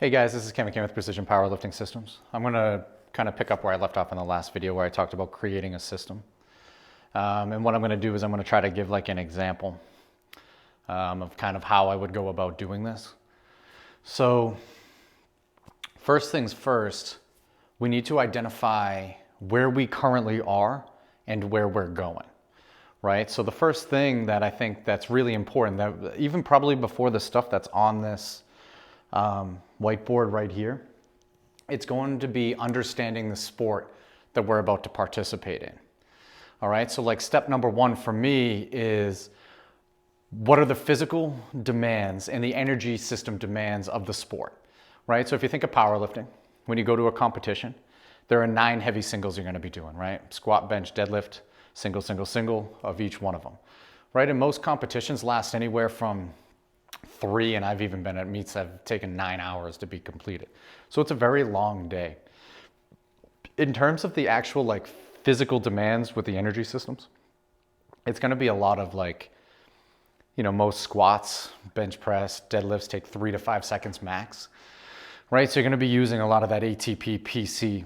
Hey guys, this is Kevin with Precision Powerlifting Systems. I'm going to kind of pick up where I left off in the last video where I talked about creating a system. And what I'm going to do is I'm going to try to give like an example of kind of how I would go about doing this. So first things first, we need to identify where we currently are and where we're going, right? So the first thing that I think that's really important, that even probably before the stuff that's on this whiteboard right here, it's going to be understanding the sport that we're about to participate in. All right, so like step number one for me is what are the physical demands and the energy system demands of the sport, right? So if you think of powerlifting, when you go to a competition, there are 9 heavy singles you're going to be doing, right? Squat, bench, deadlift, single, single, single of each one of them, right? And most competitions last anywhere from 3, and I've even been at meets that have taken 9 hours to be completed. So it's a very long day. In terms of the actual like physical demands with the energy systems, it's going to be a lot of like, you know, most squats, bench press, deadlifts take 3 to 5 seconds max, right? So you're going to be using a lot of that ATP PC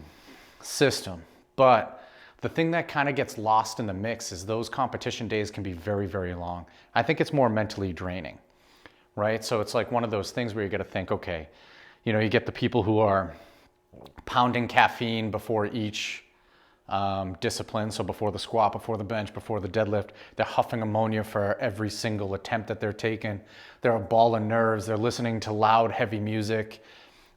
system. But the thing that kind of gets lost in the mix is those competition days can be very, very long. I think it's more mentally draining. Right? So it's like one of those things where you got to think, okay, you know, you get the people who are pounding caffeine before each discipline. So before the squat, before the bench, before the deadlift, they're huffing ammonia for every single attempt that they're taking. They're a ball of nerves. They're listening to loud, heavy music.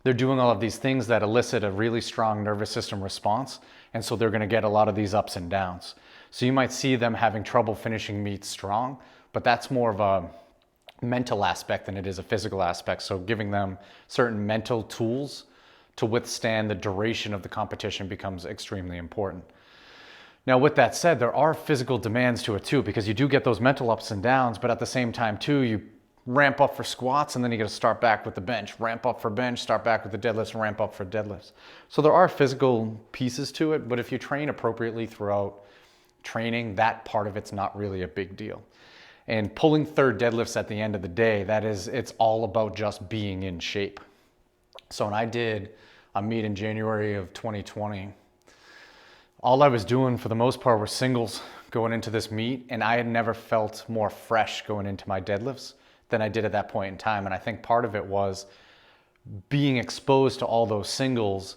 They're doing all of these things that elicit a really strong nervous system response. And so they're going to get a lot of these ups and downs. So you might see them having trouble finishing meets strong, but that's more of a mental aspect than it is a physical aspect. So giving them certain mental tools to withstand the duration of the competition becomes extremely important. Now, with that said, there are physical demands to it too, because you do get those mental ups and downs, but at the same time too, you ramp up for squats and then you got to start back with the bench, ramp up for bench, start back with the deadlifts, ramp up for deadlifts. So there are physical pieces to it, but if you train appropriately throughout training, that part of it's not really a big deal. And pulling third deadlifts at the end of the day, it's all about just being in shape. So when I did a meet in January of 2020, all I was doing for the most part were singles going into this meet, and I had never felt more fresh going into my deadlifts than I did at that point in time. And I think part of it was being exposed to all those singles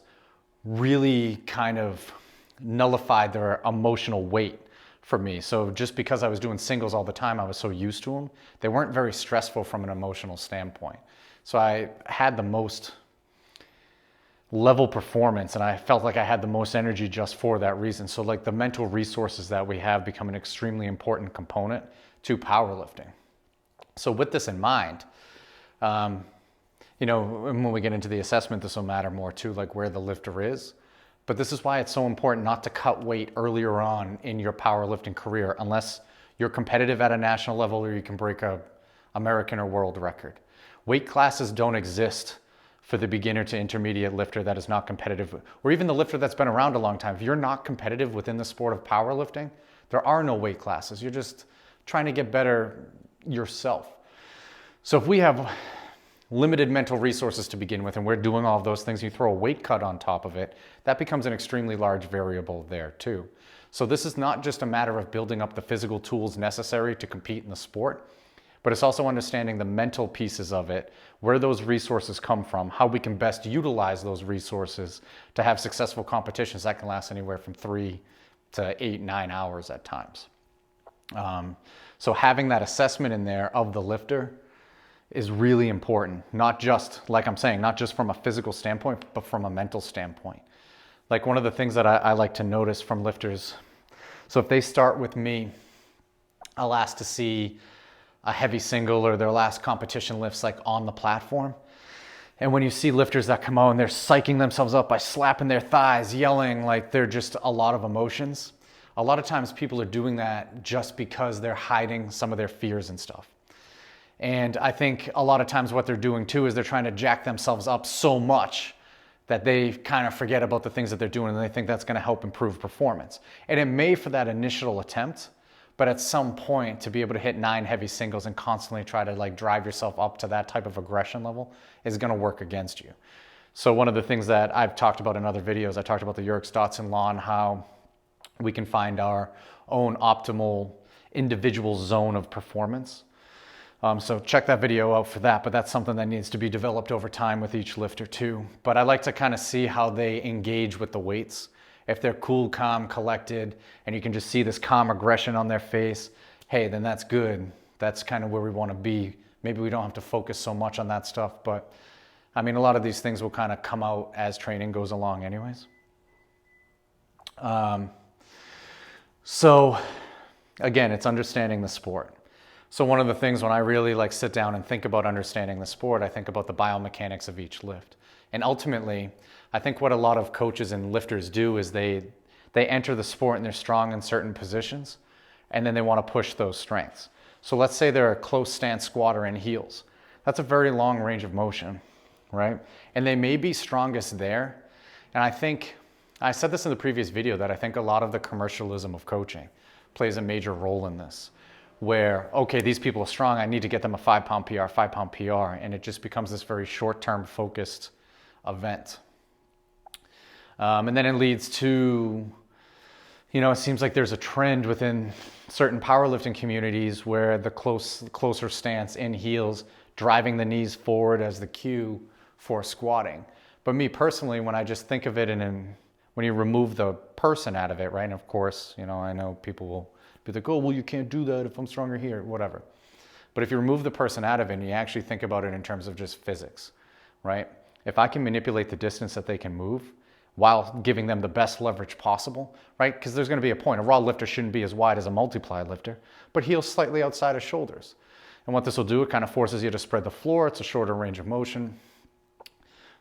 really kind of nullified their emotional weight for me. So just because I was doing singles all the time, I was so used to them, they weren't very stressful from an emotional standpoint. So I had the most level performance and I felt like I had the most energy just for that reason. So like the mental resources that we have become an extremely important component to powerlifting. So with this in mind, you know, when we get into the assessment, this will matter more too, like where the lifter is. But this is why it's so important not to cut weight earlier on in your powerlifting career unless you're competitive at a national level or you can break a American or world record. Weight classes don't exist for the beginner to intermediate lifter that is not competitive, or even the lifter that's been around a long time. If you're not competitive within the sport of powerlifting, there are no weight classes. You're just trying to get better yourself. So if we have limited mental resources to begin with, and we're doing all of those things, you throw a weight cut on top of it, that becomes an extremely large variable there too. So this is not just a matter of building up the physical tools necessary to compete in the sport, but it's also understanding the mental pieces of it, where those resources come from, how we can best utilize those resources to have successful competitions that can last anywhere from 3 to 8, 9 hours at times. So having that assessment in there of the lifter is really important, not just, like I'm saying, not just from a physical standpoint, but from a mental standpoint. Like one of the things that I like to notice from lifters, so if they start with me, I'll ask to see a heavy single or their last competition lifts like on the platform. And when you see lifters that come out and they're psyching themselves up by slapping their thighs, yelling, like they're just a lot of emotions, a lot of times people are doing that just because they're hiding some of their fears and stuff. And I think a lot of times what they're doing too is they're trying to jack themselves up so much that they kind of forget about the things that they're doing and they think that's going to help improve performance. And it may for that initial attempt, But at some point, to be able to hit 9 heavy singles and constantly try to like drive yourself up to that type of aggression level is going to work against you. So one of the things that I've talked about in other videos, I talked about the Yerkes-Dodson law and how we can find our own optimal individual zone of performance. So check that video out for that, but that's something that needs to be developed over time with each lifter too. But I like to kind of see how they engage with the weights. If they're cool, calm, collected, and you can just see this calm aggression on their face, hey, then that's good. That's kind of where we want to be. Maybe we don't have to focus so much on that stuff, but I mean, a lot of these things will kind of come out as training goes along anyways. So again, it's understanding the sport. So one of the things when I really like sit down and think about understanding the sport, I think about the biomechanics of each lift. And ultimately, I think what a lot of coaches and lifters do is they enter the sport and they're strong in certain positions, and then they want to push those strengths. So let's say they're a close stance squatter in heels. That's a very long range of motion, right? And they may be strongest there. And I think, I said this in the previous video, that I think a lot of the commercialism of coaching plays a major role in this. Where, okay, these people are strong, I need to get them a 5-pound PR, 5-pound PR, and it just becomes this very short-term focused event. And then it leads to, it seems like there's a trend within certain powerlifting communities where the closer stance in heels, driving the knees forward as the cue for squatting. But me personally, when I just think of it when you remove the person out of it, right? And of course, I know people will be like, oh, well, you can't do that if I'm stronger here, whatever. But if you remove the person out of it and you actually think about it in terms of just physics, right? If I can manipulate the distance that they can move while giving them the best leverage possible, right? Because there's going to be a point. A raw lifter shouldn't be as wide as a multiply lifter, but heels slightly outside of shoulders. And what this will do, it kind of forces you to spread the floor. It's a shorter range of motion.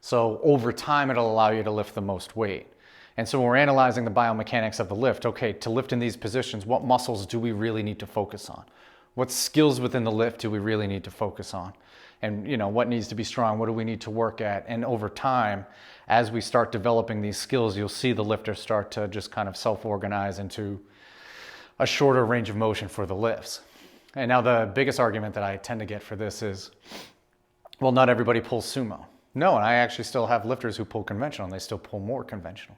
So over time, it'll allow you to lift the most weight. And so when we're analyzing the biomechanics of the lift, okay, to lift in these positions, what muscles do we really need to focus on? What skills within the lift do we really need to focus on? And what needs to be strong? What do we need to work at? And over time, as we start developing these skills, you'll see the lifter start to just kind of self-organize into a shorter range of motion for the lifts. And now the biggest argument that I tend to get for this is, well, not everybody pulls sumo. No, and I actually still have lifters who pull conventional and they still pull more conventional.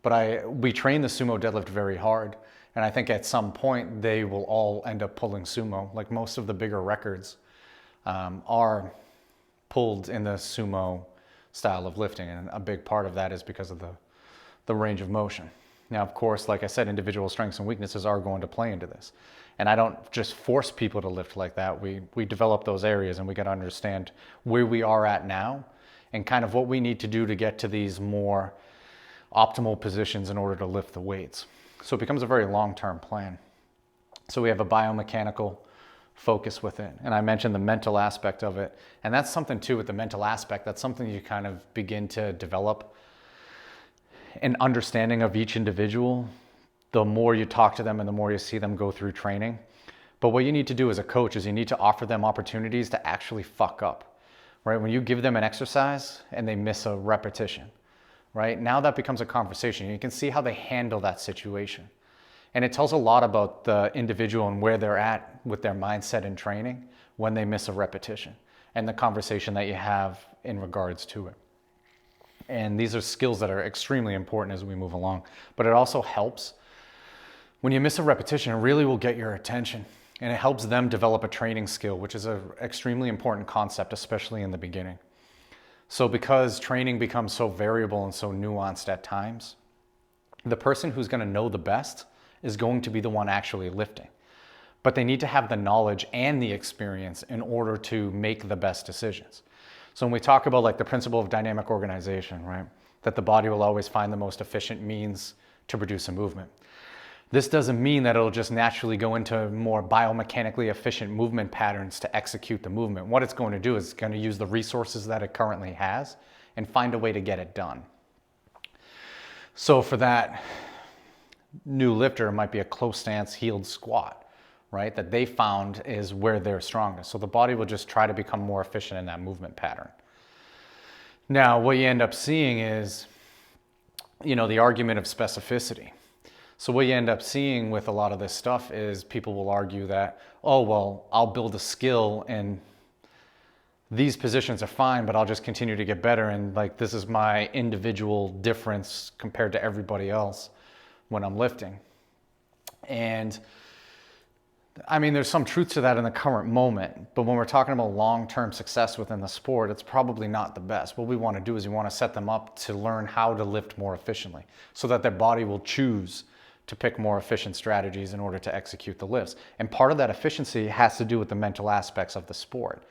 But we train the sumo deadlift very hard. And I think at some point they will all end up pulling sumo. Like most of the bigger records are pulled in the sumo style of lifting. And a big part of that is because of the range of motion. Now, of course, like I said, individual strengths and weaknesses are going to play into this. And I don't just force people to lift like that. We develop those areas and we got to understand where we are at now and kind of what we need to do to get to these more optimal positions in order to lift the weights. So it becomes a very long-term plan. So we have a biomechanical focus with it. And I mentioned the mental aspect of it. And that's something too with the mental aspect. That's something you kind of begin to develop an understanding of each individual the more you talk to them and the more you see them go through training. But what you need to do as a coach is you need to offer them opportunities to actually fuck up, right? When you give them an exercise and they miss a repetition, right? Now that becomes a conversation. You can see how they handle that situation. And it tells a lot about the individual and where they're at with their mindset and training when they miss a repetition and the conversation that you have in regards to it. And these are skills that are extremely important as we move along. But it also helps when you miss a repetition, it really will get your attention. And it helps them develop a training skill, which is an extremely important concept, especially in the beginning. So because training becomes so variable and so nuanced at times, the person who's going to know the best is going to be the one actually lifting. But they need to have the knowledge and the experience in order to make the best decisions. So when we talk about like the principle of dynamic organization, right? That the body will always find the most efficient means to produce a movement. This doesn't mean that it'll just naturally go into more biomechanically efficient movement patterns to execute the movement. What it's going to do is it's going to use the resources that it currently has and find a way to get it done. So for that new lifter, it might be a close stance heeled squat, right? That they found is where they're strongest. So the body will just try to become more efficient in that movement pattern. Now, what you end up seeing is, the argument of specificity. So what you end up seeing with a lot of this stuff is people will argue that, oh, well, I'll build a skill and these positions are fine, but I'll just continue to get better. And like, this is my individual difference compared to everybody else when I'm lifting. And I mean, there's some truth to that in the current moment, but when we're talking about long-term success within the sport, it's probably not the best. What we want to do is we want to set them up to learn how to lift more efficiently so that their body will choose to pick more efficient strategies in order to execute the lifts. And part of that efficiency has to do with the mental aspects of the sport.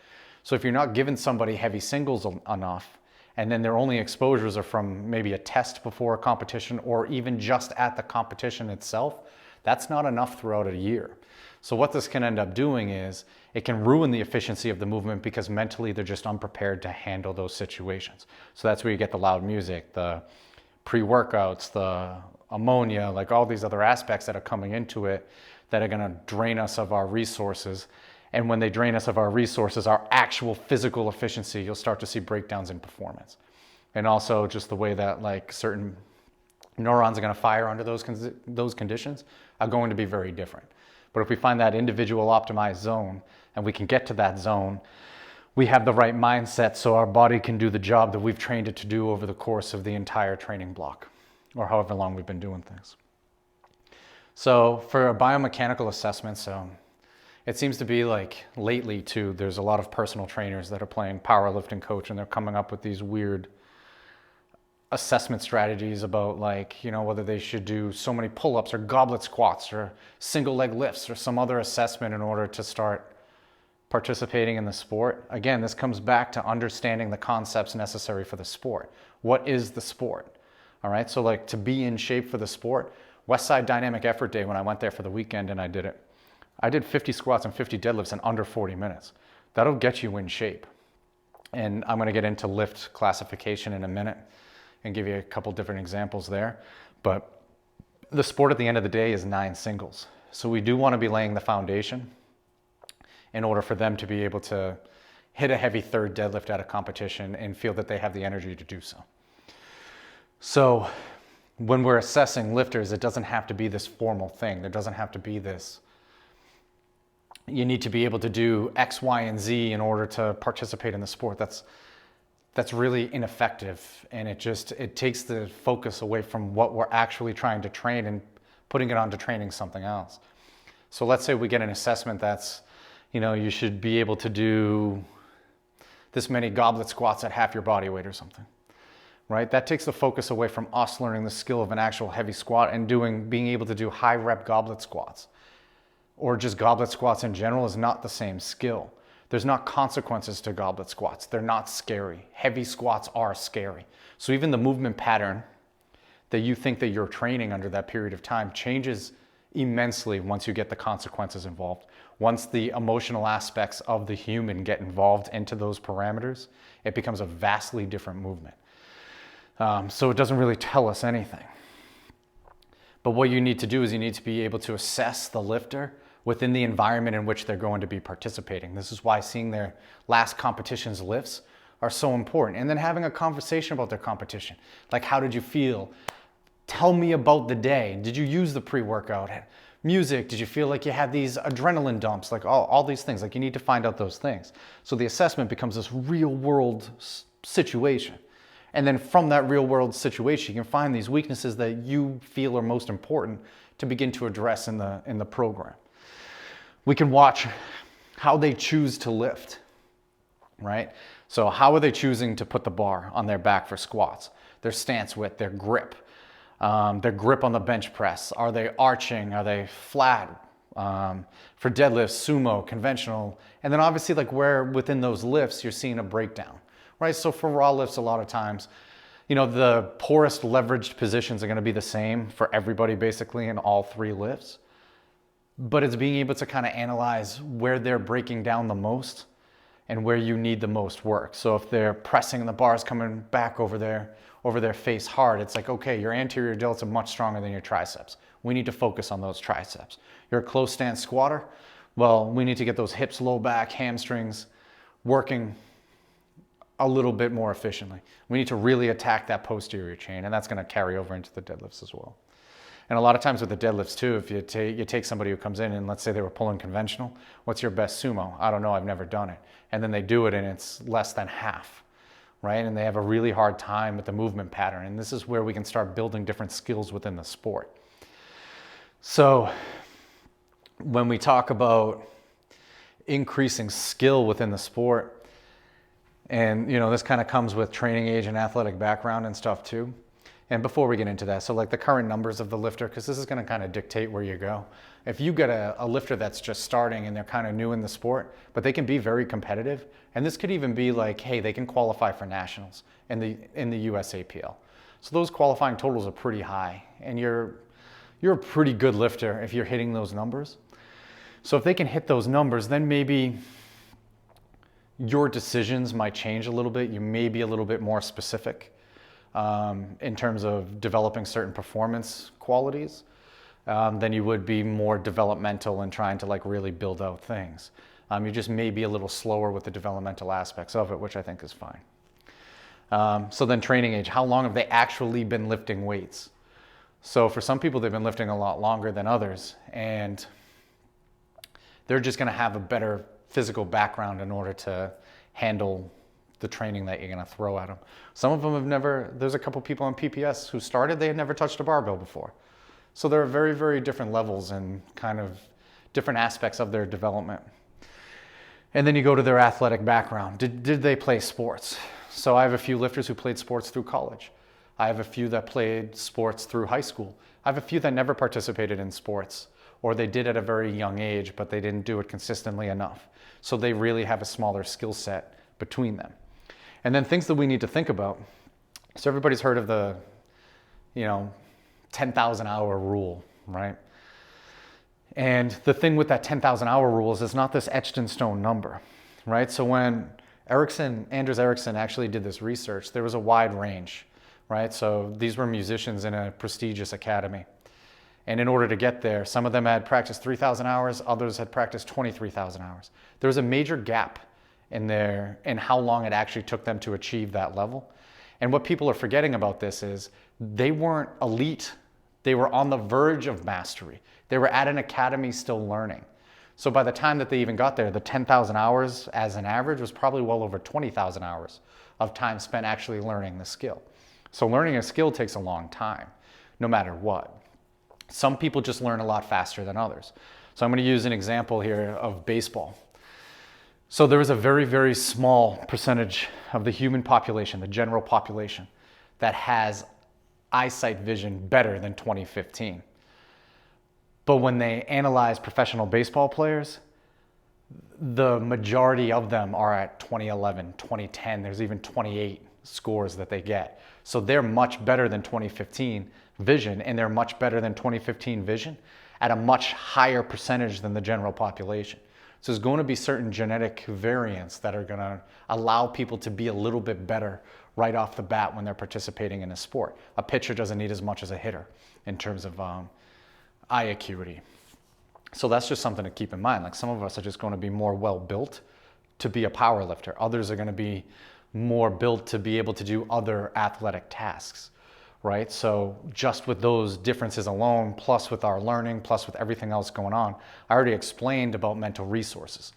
So if you're not giving somebody heavy singles enough, and then their only exposures are from maybe a test before a competition or even just at the competition itself, that's not enough throughout a year. So what this can end up doing is it can ruin the efficiency of the movement because mentally they're just unprepared to handle those situations. So that's where you get the loud music, the pre-workouts, the ammonia, like all these other aspects that are coming into it that are going to drain us of our resources. And when they drain us of our resources, our actual physical efficiency, you'll start to see breakdowns in performance. And also just the way that like certain neurons are going to fire under those conditions are going to be very different. But if we find that individual optimized zone and we can get to that zone, we have the right mindset so our body can do the job that we've trained it to do over the course of the entire training block or however long we've been doing things. So for a biomechanical assessment, it seems to be like lately too, there's a lot of personal trainers that are playing powerlifting coach and they're coming up with these weird assessment strategies about like, whether they should do so many pull-ups or goblet squats or single leg lifts or some other assessment in order to start participating in the sport. Again, this comes back to understanding the concepts necessary for the sport. What is the sport? All right, so like to be in shape for the sport, Westside Dynamic Effort Day, when I went there for the weekend and I did 50 squats and 50 deadlifts in under 40 minutes. That'll get you in shape. And I'm gonna get into lift classification in a minute and give you a couple different examples there. But the sport at the end of the day is 9 singles. So we do want to be laying the foundation in order for them to be able to hit a heavy third deadlift at a competition and feel that they have the energy to do so. So when we're assessing lifters, it doesn't have to be this formal thing. There doesn't have to be this, you need to be able to do X, Y, and Z in order to participate in the sport. That's really ineffective, and it takes the focus away from what we're actually trying to train and putting it onto training something else. So let's say we get an assessment that's, you should be able to do this many goblet squats at half your body weight or something, right? That takes the focus away from us learning the skill of an actual heavy squat and being able to do high rep goblet squats, or just goblet squats in general is not the same skill. There's not consequences to goblet squats. They're not scary. Heavy squats are scary. So even the movement pattern that you think that you're training under that period of time changes immensely once you get the consequences involved. Once the emotional aspects of the human get involved into those parameters, it becomes a vastly different movement. So it doesn't really tell us anything. But what you need to do is you need to be able to assess the lifter within the environment in which they're going to be participating. This is why seeing their last competition's lifts are so important. And then having a conversation about their competition. Like, how did you feel? Tell me about the day. Did you use the pre-workout? Music, did you feel like you had these adrenaline dumps? Like all these things, like you need to find out those things. So the assessment becomes this real world situation. And then from that real world situation, you can find these weaknesses that you feel are most important to begin to address in the program. We can watch how they choose to lift, right? So how are they choosing to put the bar on their back for squats? Their stance width, their grip on the bench press. Are they arching? Are they flat? For deadlifts, sumo, conventional. And then obviously like where within those lifts you're seeing a breakdown, right? So for raw lifts, a lot of times, the poorest leveraged positions are going to be the same for everybody basically in all 3 lifts. But it's being able to kind of analyze where they're breaking down the most and where you need the most work. So if they're pressing and the bar's coming back over their face hard, it's like, okay, your anterior delts are much stronger than your triceps. We need to focus on those triceps. You're a close stance squatter. Well, we need to get those hips low back, hamstrings working a little bit more efficiently. We need to really attack that posterior chain, and that's going to carry over into the deadlifts as well. And a lot of times with the deadlifts too, if you take somebody who comes in and let's say they were pulling conventional, what's your best sumo? I don't know, I've never done it. And then they do it and it's less than half, right? And they have a really hard time with the movement pattern. And this is where we can start building different skills within the sport. So when we talk about increasing skill within the sport, and this kind of comes with training age and athletic background and stuff too. And before we get into that, so like the current numbers of the lifter, because this is going to kind of dictate where you go. If you get a lifter that's just starting and they're kind of new in the sport, but they can be very competitive, and this could even be like, hey, they can qualify for nationals in the USAPL. So those qualifying totals are pretty high, and you're a pretty good lifter if you're hitting those numbers. So if they can hit those numbers, then maybe your decisions might change a little bit. You may be a little bit more specific in terms of developing certain performance qualities than you would be more developmental and trying to like really build out things. You just may be a little slower with the developmental aspects of it, which I think is fine. So then training age, how long have they actually been lifting weights? So for some people, they've been lifting a lot longer than others, and they're just going to have a better physical background in order to handle the training that you're going to throw at them. Some of them have never, there's a couple people on PPS who started, they had never touched a barbell before. So there are very, very different levels and kind of different aspects of their development. And then you go to their athletic background. Did they play sports? So I have a few lifters who played sports through college. I have a few that played sports through high school. I have a few that never participated in sports, or they did at a very young age, but they didn't do it consistently enough. So they really have a smaller skill set between them. And then things that we need to think about. So everybody's heard of the, 10,000 hour rule, right? And the thing with that 10,000 hour rule is it's not this etched in stone number, right? So when Anders Ericsson actually did this research, there was a wide range, right? So these were musicians in a prestigious academy. And in order to get there, some of them had practiced 3,000 hours, others had practiced 23,000 hours. There was a major gap in how long it actually took them to achieve that level. And what people are forgetting about this is they weren't elite. They were on the verge of mastery. They were at an academy still learning. So by the time that they even got there, the 10,000 hours as an average was probably well over 20,000 hours of time spent actually learning the skill. So learning a skill takes a long time, no matter what. Some people just learn a lot faster than others. So I'm going to use an example here of baseball. So there is a very, very small percentage of the human population, the general population, that has eyesight vision better than 2015. But when they analyze professional baseball players, the majority of them are at 2011, 2010. There's even 28 scores that they get. So they're much better than 2015 vision, and they're much better than 2015 vision at a much higher percentage than the general population. So there's going to be certain genetic variants that are going to allow people to be a little bit better right off the bat when they're participating in a sport. A pitcher doesn't need as much as a hitter in terms of eye acuity. So that's just something to keep in mind. Like some of us are just going to be more well built to be a power lifter. Others are going to be more built to be able to do other athletic tasks, right? So just with those differences alone, plus with our learning, plus with everything else going on, I already explained about mental resources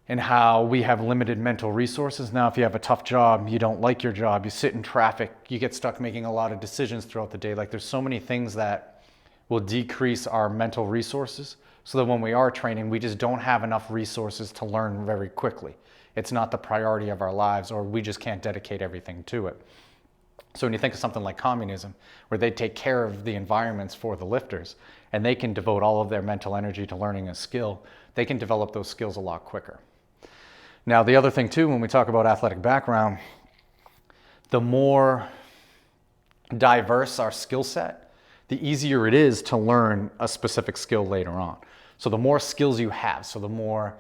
and how we have limited mental resources. Now, if you have a tough job, you don't like your job, you sit in traffic, you get stuck making a lot of decisions throughout the day. Like there's so many things that will decrease our mental resources so that when we are training, we just don't have enough resources to learn very quickly. It's not the priority of our lives, or we just can't dedicate everything to it. So when you think of something like communism, where they take care of the environments for the lifters, and they can devote all of their mental energy to learning a skill, they can develop those skills a lot quicker. Now, the other thing too, when we talk about athletic background, the more diverse our skill set, the easier it is to learn a specific skill later on. So the more skills you have, so the more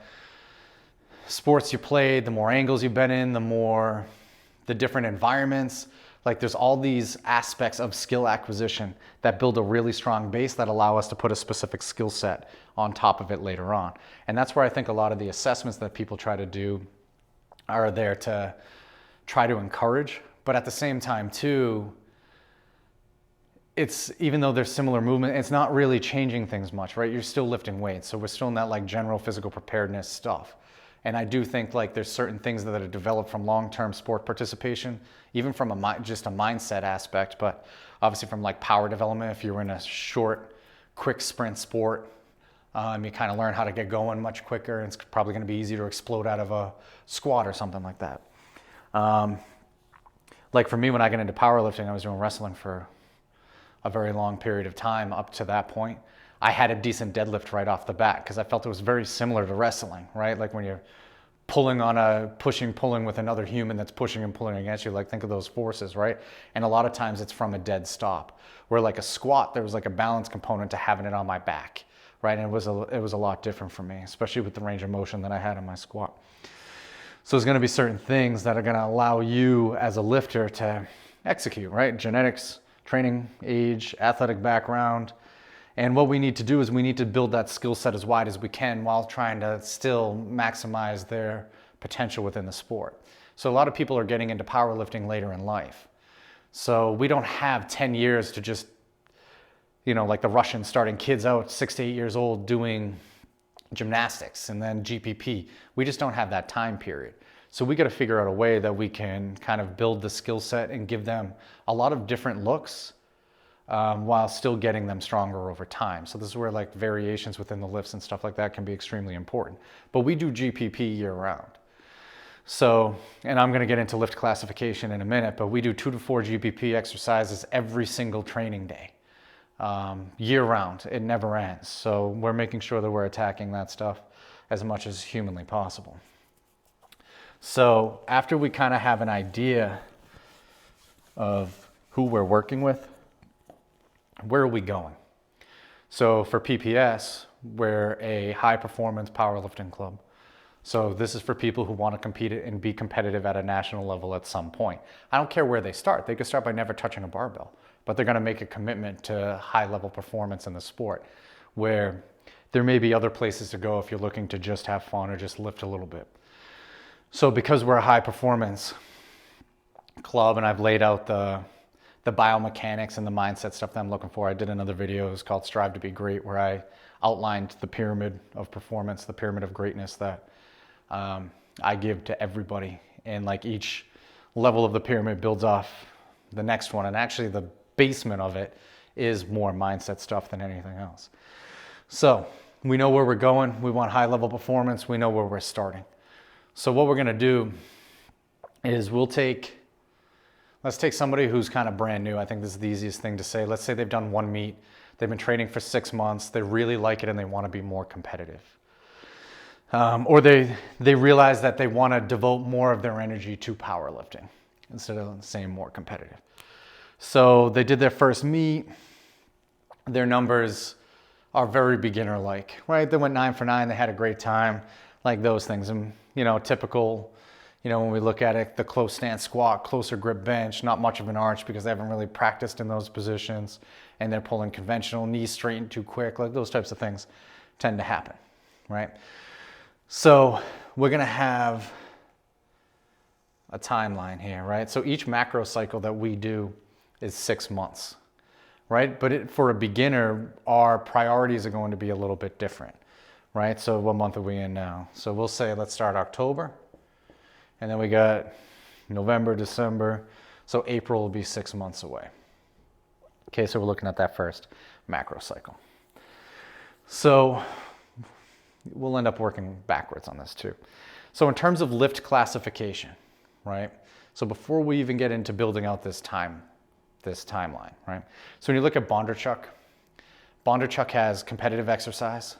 sports you played, the more angles you've been in, the different environments, like there's all these aspects of skill acquisition that build a really strong base that allow us to put a specific skill set on top of it later on. And that's where I think a lot of the assessments that people try to do are there to try to encourage, but at the same time too, it's, even though there's similar movement, it's not really changing things much, right? You're still lifting weights. So we're still in that like general physical preparedness stuff. And I do think like there's certain things that are developed from long-term sport participation, even from just a mindset aspect, but obviously from like power development. If you're in a short, quick sprint sport, you kind of learn how to get going much quicker. And it's probably going to be easier to explode out of a squat or something like that. Like for me, when I got into powerlifting, I was doing wrestling for a very long period of time up to that point. I had a decent deadlift right off the bat because I felt it was very similar to wrestling, right? Like when you're pulling with another human that's pushing and pulling against you, like think of those forces, right? And a lot of times it's from a dead stop. Where like a squat, there was like a balance component to having it on my back, right? And it was a lot different for me, especially with the range of motion that I had in my squat. So there's going to be certain things that are going to allow you as a lifter to execute, right? Genetics, training, age, athletic background. And what we need to do is we need to build that skill set as wide as we can while trying to still maximize their potential within the sport. So a lot of people are getting into powerlifting later in life. So we don't have 10 years to just, like the Russians starting kids out 6 to 8 years old doing gymnastics and then GPP. We just don't have that time period. So we got to figure out a way that we can kind of build the skill set and give them a lot of different looks while still getting them stronger over time. So this is where like variations within the lifts and stuff like that can be extremely important. But we do GPP year round. So, and I'm going to get into lift classification in a minute, but we do 2 to 4 GPP exercises every single training day, year round. It never ends. So we're making sure that we're attacking that stuff as much as humanly possible. So after we kind of have an idea of who we're working with, where are we going? So for PPS, we're a high performance powerlifting club. So this is for people who want to compete and be competitive at a national level at some point. I don't care where they start. They could start by never touching a barbell, but they're going to make a commitment to high level performance in the sport, where there may be other places to go if you're looking to just have fun or just lift a little bit. So because we're a high performance club and I've laid out the biomechanics and the mindset stuff that I'm looking for. I did another video, it was called Strive to Be Great, where I outlined the pyramid of performance, the pyramid of greatness that I give to everybody. And like each level of the pyramid builds off the next one. And actually the basement of it is more mindset stuff than anything else. So we know where we're going. We want high level performance. We know where we're starting. So what we're going to do is let's take somebody who's kind of brand new. I think this is the easiest thing to say. Let's say they've done one meet, they've been training for 6 months, they really like it and they want to be more competitive. Or they realize that they want to devote more of their energy to powerlifting instead of saying more competitive. So they did their first meet, their numbers are very beginner-like, right? They went 9 for 9, they had a great time, like those things. And, typical, when we look at it, the close stance squat, closer grip bench, not much of an arch because they haven't really practiced in those positions and they're pulling conventional, knees straightened too quick, like those types of things tend to happen, right? So we're going to have a timeline here, right? So each macro cycle that we do is 6 months, right? But for a beginner, our priorities are going to be a little bit different, right? So what month are we in now? So we'll say, let's start October. And then we got November, December. So April will be 6 months away. Okay, so we're looking at that first macro cycle. So we'll end up working backwards on this too. So in terms of lift classification, right? So before we even get into building out this timeline, right? So when you look at Bondarchuk has competitive exercise,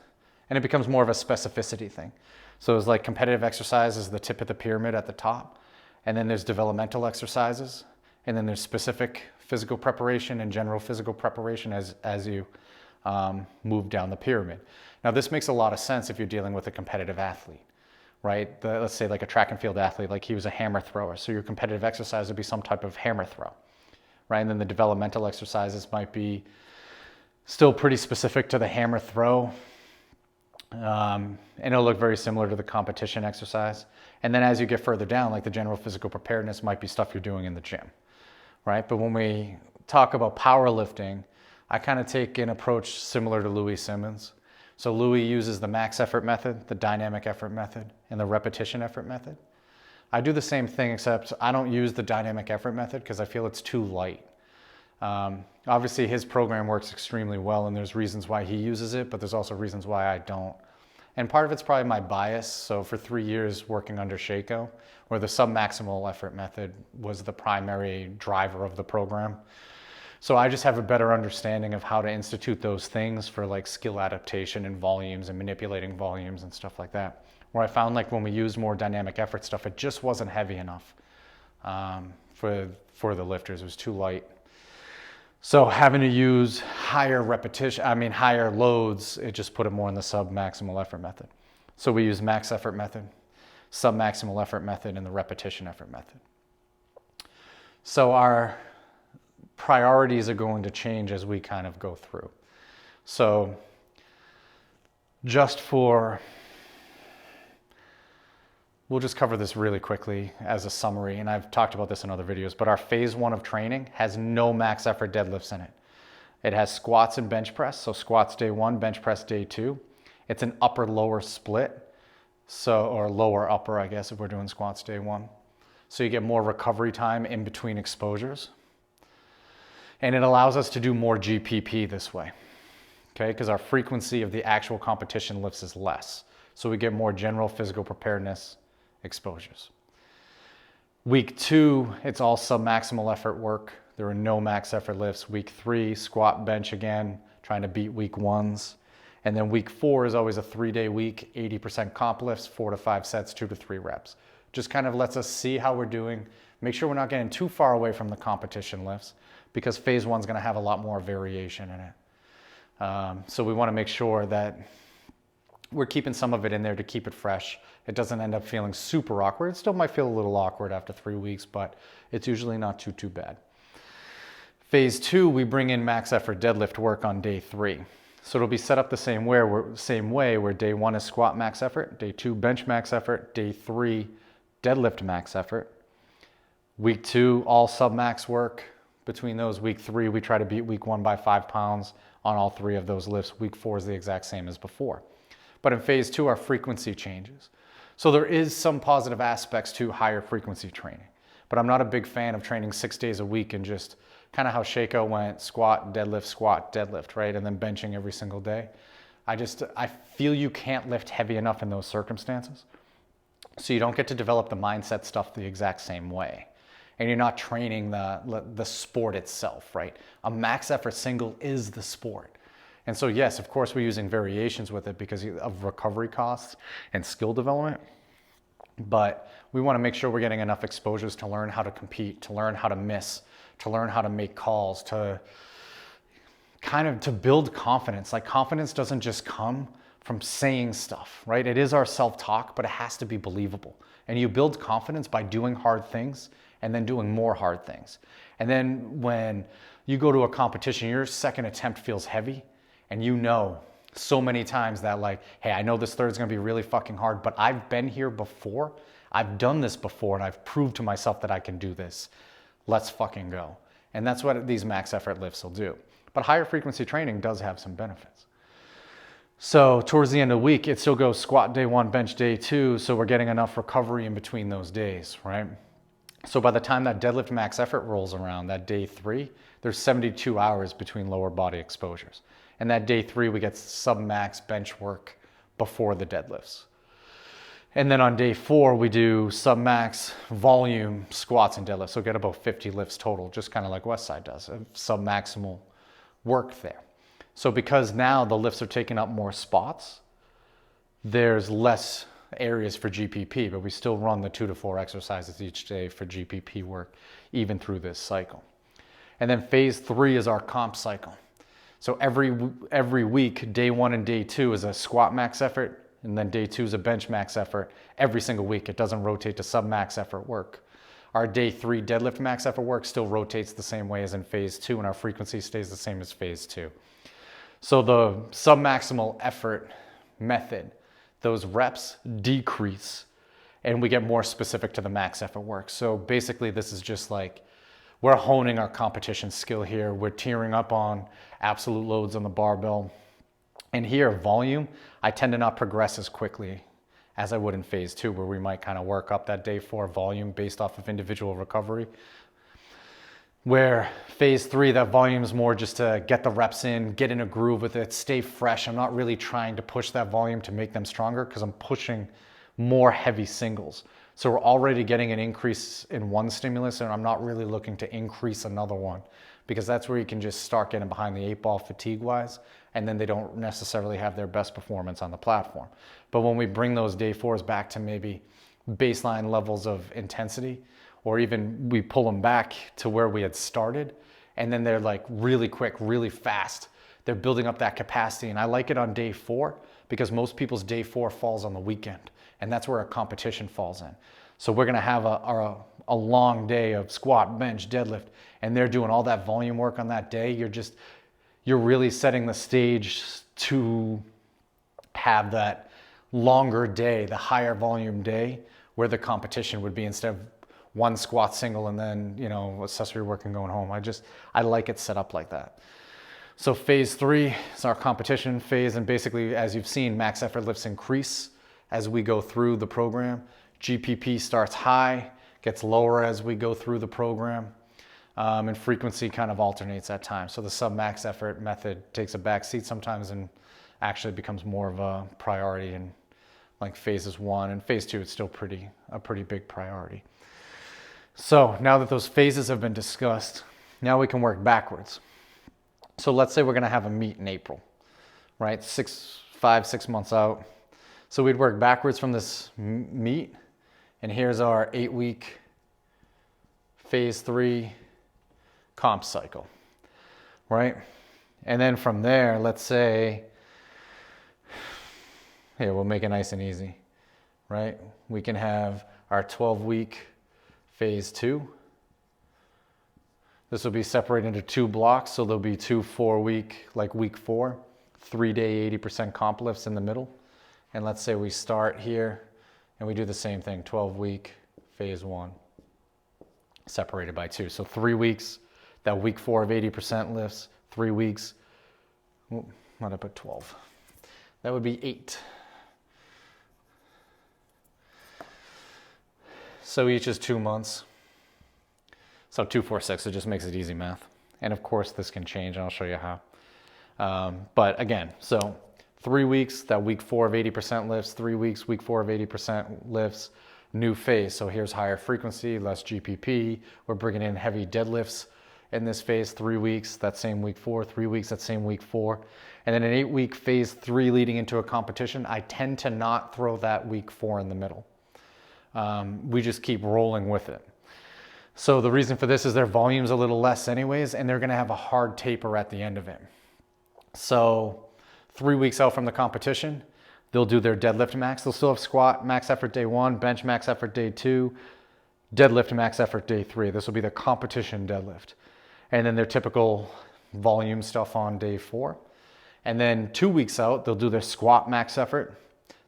and it becomes more of a specificity thing. So it's like competitive exercise is the tip of the pyramid at the top, and then there's developmental exercises, and then there's specific physical preparation and general physical preparation as you move down the pyramid. Now this makes a lot of sense if you're dealing with a competitive athlete, right? Let's say like a track and field athlete, like he was a hammer thrower. So your competitive exercise would be some type of hammer throw, right? And then the developmental exercises might be still pretty specific to the hammer throw. And it'll look very similar to the competition exercise. And then as you get further down, like the general physical preparedness might be stuff you're doing in the gym, right? But when we talk about powerlifting, I kind of take an approach similar to Louis Simmons. So Louis uses the max effort method, the dynamic effort method, and the repetition effort method. I do the same thing, except I don't use the dynamic effort method because I feel it's too light. Obviously his program works extremely well, and there's reasons why he uses it, but there's also reasons why I don't. And part of it's probably my bias. So for 3 years working under Shaco, where the sub-maximal effort method was the primary driver of the program. So I just have a better understanding of how to institute those things for like skill adaptation and volumes and manipulating volumes and stuff like that. Where I found like when we used more dynamic effort stuff, it just wasn't heavy enough for the lifters. It was too light. So having to use higher loads, it just put it more in the sub-maximal effort method. So we use max effort method, sub-maximal effort method, and the repetition effort method. So our priorities are going to change as we kind of go through. So we'll just cover this really quickly as a summary, and I've talked about this in other videos, but our phase 1 of training has no max effort deadlifts in it. It has squats and bench press, so squats day 1, bench press day 2. It's an upper-lower split, or lower-upper, I guess, if we're doing squats day 1. So you get more recovery time in between exposures. And it allows us to do more GPP this way, okay? Because our frequency of the actual competition lifts is less. So we get more general physical preparedness exposures. Week 2, it's all sub-maximal effort work. There are no max effort lifts. Week 3, squat, bench again, trying to beat week 1s. And then week 4 is always a 3-day week, 80% comp lifts, 4 to 5 sets, 2 to 3 reps. Just kind of lets us see how we're doing, make sure we're not getting too far away from the competition lifts, because phase 1 is going to have a lot more variation in it. So we want to make sure that we're keeping some of it in there to keep it fresh. It doesn't end up feeling super awkward. It still might feel a little awkward after 3 weeks, but it's usually not too bad. Phase 2, we bring in max effort deadlift work on day 3. So it'll be set up the same way where day 1 is squat max effort, day 2 bench max effort, day 3 deadlift max effort. Week 2, all sub-max work. Between those, week 3, we try to beat week 1 by 5 pounds on all 3 of those lifts. Week 4 is the exact same as before. But in phase 2, our frequency changes. So there is some positive aspects to higher frequency training, but I'm not a big fan of training 6 days a week and just kind of how Shaco went squat, deadlift, right? And then benching every single day. I feel you can't lift heavy enough in those circumstances. So you don't get to develop the mindset stuff the exact same way. And you're not training the sport itself, right? A max effort single is the sport. And so yes, of course, we're using variations with it because of recovery costs and skill development. But we want to make sure we're getting enough exposures to learn how to compete, to learn how to miss, to learn how to make calls, to build confidence. Like confidence doesn't just come from saying stuff, right? It is our self-talk, but it has to be believable. And you build confidence by doing hard things and then doing more hard things. And then when you go to a competition, your second attempt feels heavy, and you know so many times that like, hey, I know this third's gonna be really fucking hard, but I've been here before, I've done this before, and I've proved to myself that I can do this. Let's fucking go. And that's what these max effort lifts will do. But higher frequency training does have some benefits. So towards the end of the week, it still goes squat day 1, bench day 2, so we're getting enough recovery in between those days, right? So by the time that deadlift max effort rolls around, that day 3, there's 72 hours between lower body exposures. And that day 3, we get sub-max bench work before the deadlifts. And then on day 4, we do sub-max volume squats and deadlifts. So get about 50 lifts total, just kind of like Westside does, sub-maximal work there. So because now the lifts are taking up more spots, there's less areas for GPP, but we still run the 2 to 4 exercises each day for GPP work, even through this cycle. And then phase 3 is our comp cycle. So every week, day 1 and day 2 is a squat max effort, and then day 2 is a bench max effort every single week. It doesn't rotate to sub-max effort work. Our day 3 deadlift max effort work still rotates the same way as in phase 2, and our frequency stays the same as phase 2. So the sub-maximal effort method, those reps decrease, and we get more specific to the max effort work. So basically, this is just like we're honing our competition skill here. We're tearing up on absolute loads on the barbell. And here, volume, I tend to not progress as quickly as I would in phase 2, where we might kind of work up that day 4 volume based off of individual recovery. Where phase 3, that volume is more just to get the reps in, get in a groove with it, stay fresh. I'm not really trying to push that volume to make them stronger because I'm pushing more heavy singles. So we're already getting an increase in one stimulus, and I'm not really looking to increase another one, because that's where you can just start getting behind the 8 ball fatigue-wise, and then they don't necessarily have their best performance on the platform. But when we bring those day 4s back to maybe baseline levels of intensity, or even we pull them back to where we had started, and then they're like really quick, really fast. They're building up that capacity, and I like it on day 4 because most people's day 4 falls on the weekend, and that's where our competition falls in. So we're gonna have a long day of squat, bench, deadlift, and they're doing all that volume work on that day. You're really setting the stage to have that longer day, the higher volume day, where the competition would be, instead of one squat single and then, you know, accessory work and going home. I like it set up like that. So phase 3 is our competition phase, and basically, as you've seen, max effort lifts increase as we go through the program. GPP starts high, gets lower as we go through the program, and frequency kind of alternates at times. So the sub-max effort method takes a back seat sometimes and actually becomes more of a priority in like phases 1 and phase 2. It's still a pretty big priority. So now that those phases have been discussed, now we can work backwards. So let's say we're going to have a meet in April, right? 5-6 months out. So we'd work backwards from this meet, and here's our 8-week phase 3 comp cycle, right? And then from there, let's say, here, we'll make it nice and easy, right? We can have our 12-week phase 2. This will be separated into 2 blocks, so there'll be 2 4-week, like week 4, 3-day 80% comp lifts in the middle. And let's say we start here and we do the same thing, 12-week phase 1, separated by 2. So 3 weeks, that week 4 of 80% lifts, 3 weeks, why did I put 12? That would be 8. So each is 2 months. So 2, 4, 6, it just makes it easy math. And of course this can change, and I'll show you how. But again, so 3 weeks, that week 4 of 80% lifts, 3 weeks, week 4 of 80% lifts, new phase. So here's higher frequency, less GPP. We're bringing in heavy deadlifts in this phase, 3 weeks, that same week 4, 3 weeks, that same week 4. And then an 8-week phase 3 leading into a competition, I tend to not throw that week 4 in the middle. We just keep rolling with it. So the reason for this is their volume's a little less anyways, and they're gonna have a hard taper at the end of it. So 3 weeks out from the competition, they'll do their deadlift max. They'll still have squat max effort day 1, bench max effort day 2, deadlift max effort day 3. This will be their competition deadlift. And then their typical volume stuff on day 4. And then 2 weeks out, they'll do their squat max effort,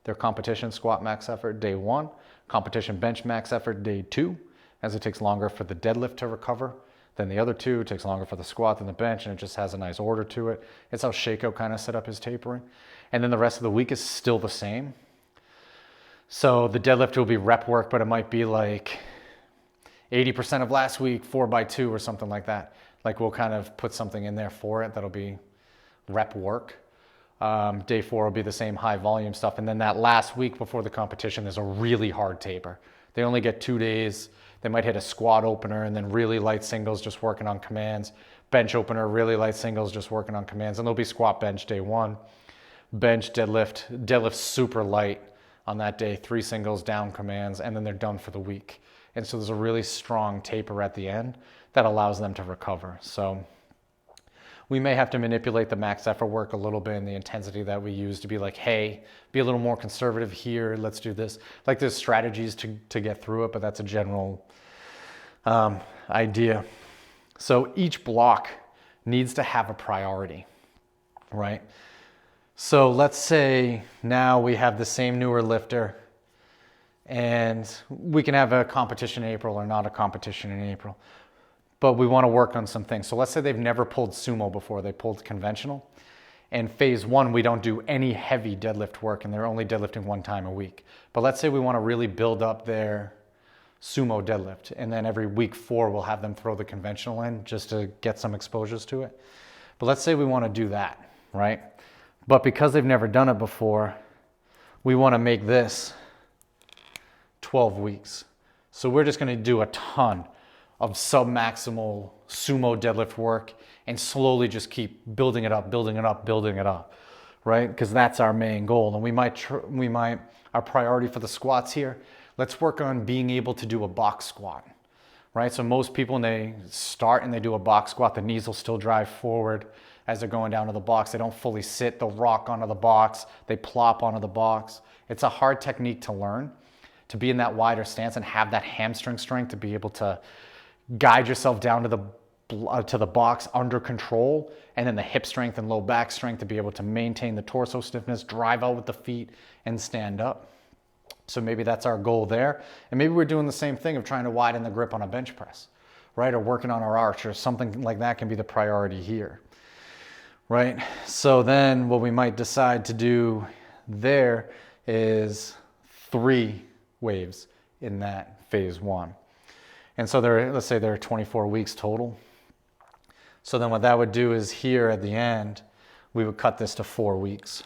their competition squat max effort day 1, competition bench max effort day 2, as it takes longer for the deadlift to recover than the other 2. It takes longer for the squat than the bench, and it just has a nice order to it. It's how Shaco kind of set up his tapering. And then the rest of the week is still the same. So the deadlift will be rep work, but it might be like 80% of last week, 4x2 or something like that. Like we'll kind of put something in there for it that'll be rep work. Day 4 will be the same high volume stuff. And then that last week before the competition, there's a really hard taper. They only get 2 days. They might hit a squat opener and then really light singles just working on commands. Bench opener, really light singles just working on commands. And there'll be squat bench day 1. Bench, deadlift super light on that day. 3 singles, down commands, and then they're done for the week. And so there's a really strong taper at the end that allows them to recover. So we may have to manipulate the max effort work a little bit in the intensity that we use to be like, hey, be a little more conservative here, let's do this. Like there's strategies to get through it, but that's a general idea. So each block needs to have a priority, right? So let's say now we have the same newer lifter and we can have a competition in April or not a competition in April. but we want to work on some things. So let's say they've never pulled sumo before, they pulled conventional. In phase 1, we don't do any heavy deadlift work and they're only deadlifting 1 time a week. But let's say we want to really build up their sumo deadlift, and then every week 4 we'll have them throw the conventional in just to get some exposures to it. But let's say we want to do that, right? But because they've never done it before, we want to make this 12 weeks. So we're just going to do a ton of submaximal sumo deadlift work and slowly just keep building it up, building it up, building it up, right? Because that's our main goal. And we might, our priority for the squats here, let's work on being able to do a box squat, right? So most people, when they start and they do a box squat, the knees will still drive forward as they're going down to the box. They don't fully sit, they'll rock onto the box, they plop onto the box. It's a hard technique to learn, to be in that wider stance and have that hamstring strength to be able to guide yourself down to the box under control, and then the hip strength and low back strength to be able to maintain the torso stiffness, drive out with the feet, and stand up. So maybe that's our goal there. And maybe we're doing the same thing of trying to widen the grip on a bench press, right? Or working on our arch or something like that can be the priority here, right? So then what we might decide to do there is 3 waves in that phase 1. And so let's say there are 24 weeks total. So then what that would do is here at the end, we would cut this to 4 weeks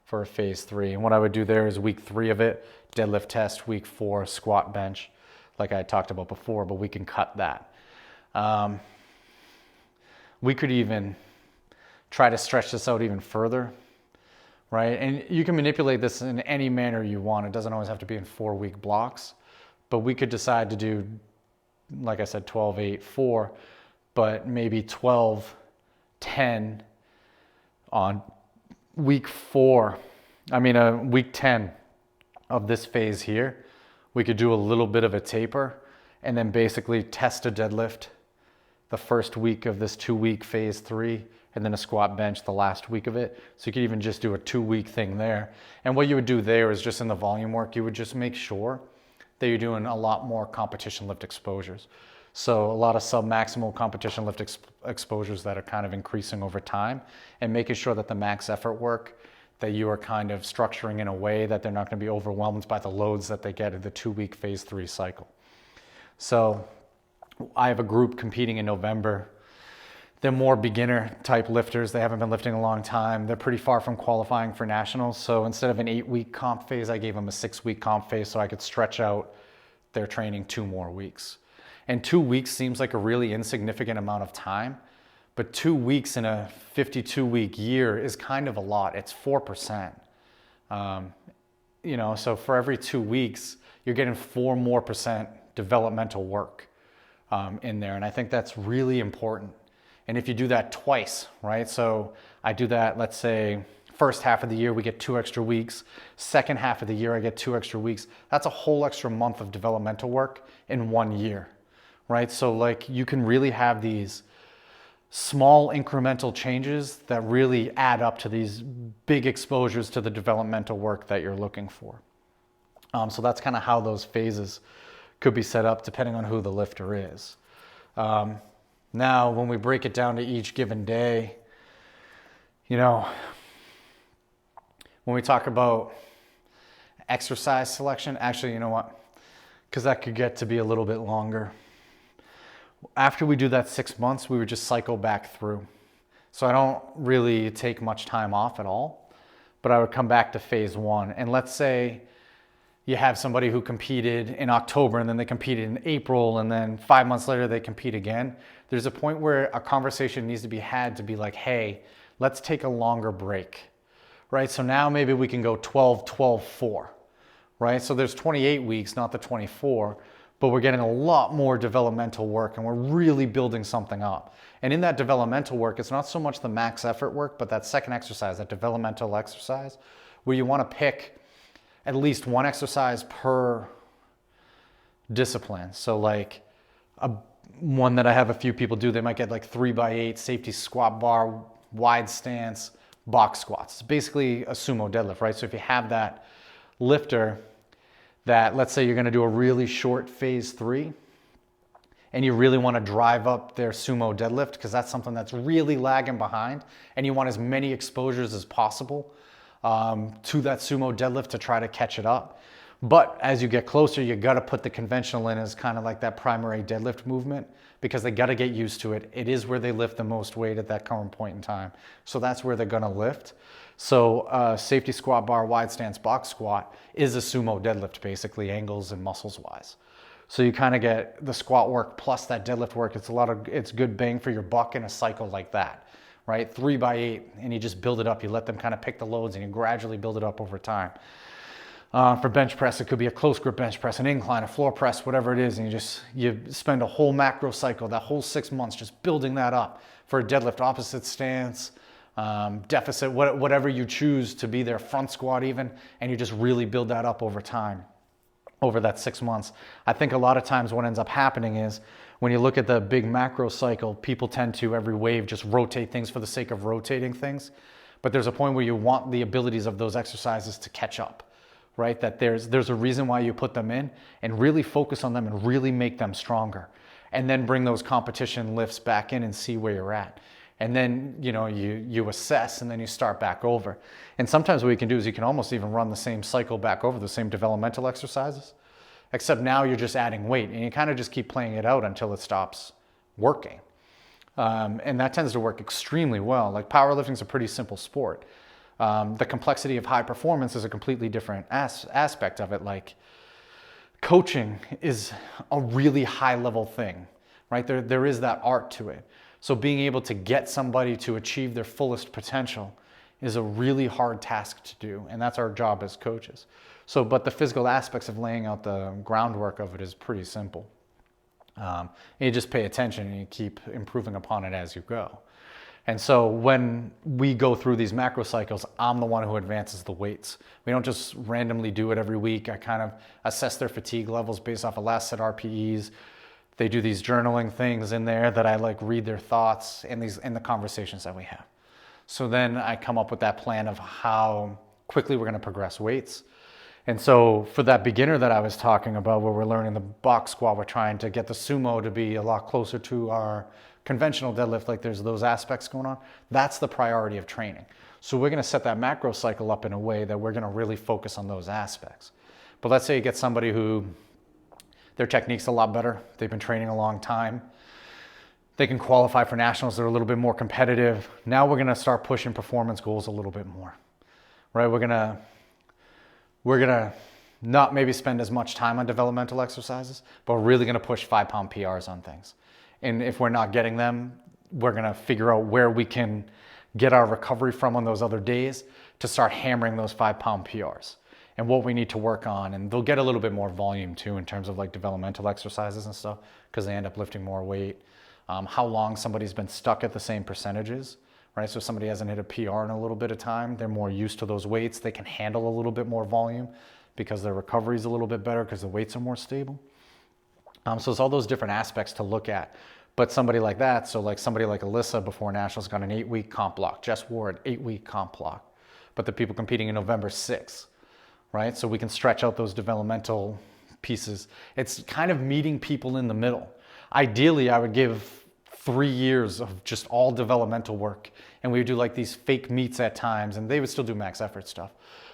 for phase 3. And what I would do there is week 3 of it, deadlift test, week 4, squat bench, like I talked about before, but we can cut that. We could even try to stretch this out even further, right? And you can manipulate this in any manner you want. It doesn't always have to be in 4-week blocks, but we could decide to do, like I said, 12, 8, 4, but maybe 12, 10 on week 10 of this phase here. We could do a little bit of a taper and then basically test a deadlift the first week of this 2-week phase 3, and then a squat bench the last week of it. So you could even just do a 2-week thing there. And what you would do there is just in the volume work, you would just make sure that you're doing a lot more competition lift exposures. So a lot of sub-maximal competition lift exposures that are kind of increasing over time, and making sure that the max effort work that you are kind of structuring in a way that they're not going to be overwhelmed by the loads that they get in the 2-week phase 3 cycle. So I have a group competing in November. They're more beginner type lifters. They haven't been lifting a long time. They're pretty far from qualifying for nationals. So instead of an 8-week comp phase, I gave them a 6-week comp phase so I could stretch out their training 2 more weeks. And 2 weeks seems like a really insignificant amount of time, but 2 weeks in a 52-week year is kind of a lot. It's 4%. So for every 2 weeks, you're getting 4% more developmental work in there. And I think that's really important. And if you do that twice, right? So I do that, let's say, first half of the year, we get 2 extra weeks. Second half of the year, I get 2 extra weeks. That's a whole extra month of developmental work in 1 year, right? So like you can really have these small incremental changes that really add up to these big exposures to the developmental work that you're looking for. So that's kind of how those phases could be set up depending on who the lifter is. Now, when we break it down to each given day, when we talk about exercise selection, actually, you know what? Because that could get to be a little bit longer. After we do that 6 months, we would just cycle back through. So I don't really take much time off at all, but I would come back to phase 1. And let's say you have somebody who competed in October and then they competed in April, and then 5 months later they compete again. There's a point where a conversation needs to be had to be like, hey, let's take a longer break, right? So now maybe we can go 12, 12, 4, right? So there's 28 weeks, not the 24, but we're getting a lot more developmental work and we're really building something up. And in that developmental work, it's not so much the max effort work, but that second exercise, that developmental exercise, where you want to pick at least one exercise per discipline. So like one that I have a few people do, they might get like 3x8 safety squat bar, wide stance, box squats. It's basically a sumo deadlift, right? So if you have that lifter that, let's say you're going to do a really short phase 3, and you really want to drive up their sumo deadlift, because that's something that's really lagging behind, and you want as many exposures as possible to that sumo deadlift to try to catch it up. But as you get closer, you got to put the conventional in as kind of like that primary deadlift movement, because they got to get used to it. It is where they lift the most weight at that current point in time. So that's where they're going to lift. So safety squat bar, wide stance box squat is a sumo deadlift, basically, angles and muscles wise. So you kind of get the squat work plus that deadlift work. It's good bang for your buck in a cycle like that, right? 3 by 8, and you just build it up. You let them kind of pick the loads, and you gradually build it up over time. For bench press, it could be a close grip bench press, an incline, a floor press, whatever it is, and you spend a whole macro cycle, that whole 6 months, just building that up. For a deadlift, opposite stance, deficit, whatever you choose to be their front squat even, and you just really build that up over time, over that 6 months. I think a lot of times what ends up happening is when you look at the big macro cycle, people tend to every wave just rotate things for the sake of rotating things. But there's a point where you want the abilities of those exercises to catch up, right? That there's a reason why you put them in, and really focus on them and really make them stronger. And then bring those competition lifts back in and see where you're at. And then, you assess, and then you start back over. And sometimes what you can do is you can almost even run the same cycle back over, the same developmental exercises, except now you're just adding weight, and you kind of just keep playing it out until it stops working. And that tends to work extremely well. Like, powerlifting is a pretty simple sport. The complexity of high performance is a completely different aspect of it. Like, coaching is a really high level thing, right? There is that art to it. So being able to get somebody to achieve their fullest potential is a really hard task to do, and that's our job as coaches. So, but the physical aspects of laying out the groundwork of it is pretty simple. You just pay attention, and you keep improving upon it as you go. And so when we go through these macro cycles, I'm the one who advances the weights. We don't just randomly do it every week. I kind of assess their fatigue levels based off of last set RPEs. They do these journaling things in there that I read their thoughts in the conversations that we have. So then I come up with that plan of how quickly we're going to progress weights. And so for that beginner that I was talking about, where we're learning the box squat, we're trying to get the sumo to be a lot closer to our conventional deadlift, like there's those aspects going on. That's the priority of training. So we're going to set that macro cycle up in a way that we're going to really focus on those aspects. But let's say you get somebody who their technique's a lot better. They've been training a long time. They can qualify for nationals. They're a little bit more competitive. Now we're going to start pushing performance goals a little bit more, right? We're going to not maybe spend as much time on developmental exercises, but we're really going to push 5-pound PRs on things. And if we're not getting them, we're going to figure out where we can get our recovery from on those other days to start hammering those 5-pound PRs. And what we need to work on, and they'll get a little bit more volume too in terms of developmental exercises and stuff, because they end up lifting more weight. How long somebody's been stuck at the same percentages, right? So if somebody hasn't hit a PR in a little bit of time, they're more used to those weights. They can handle a little bit more volume because their recovery is a little bit better because the weights are more stable. So it's all those different aspects to look at. But somebody like that, so somebody like Alyssa before Nationals got an 8-week comp block. Jess Ward, 8-week comp block. But the people competing in November 6th. Right? So we can stretch out those developmental pieces. It's kind of meeting people in the middle. Ideally, I would give 3 years of just all developmental work, and we would do these fake meets at times, and they would still do max effort stuff.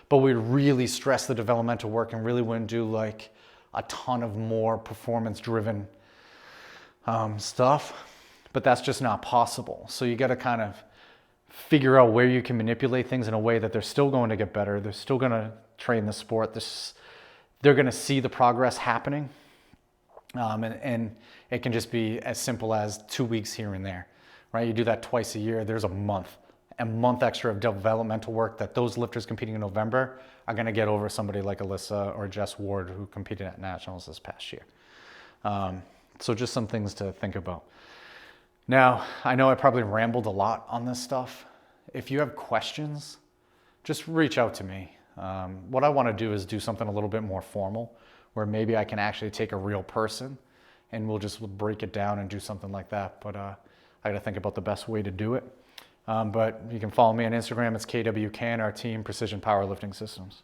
But we'd really stress the developmental work and really wouldn't do a ton of more performance-driven stuff. But that's just not possible. So you got to kind of figure out where you can manipulate things in a way that they're still going to get better. They're still going to train the sport. They're going to see the progress happening. And it can just be as simple as 2 weeks here and there, right? You do that twice a year. There's a month extra of developmental work that those lifters competing in November are going to get over somebody like Alyssa or Jess Ward, who competed at nationals this past year. So just some things to think about. Now, I know I probably rambled a lot on this stuff. If you have questions, just reach out to me. What I want to do is do something a little bit more formal, where maybe I can actually take a real person and we'll just break it down and do something like that. But I got to think about the best way to do it. But you can follow me on Instagram. It's KWCAN, our team, Precision Powerlifting Systems.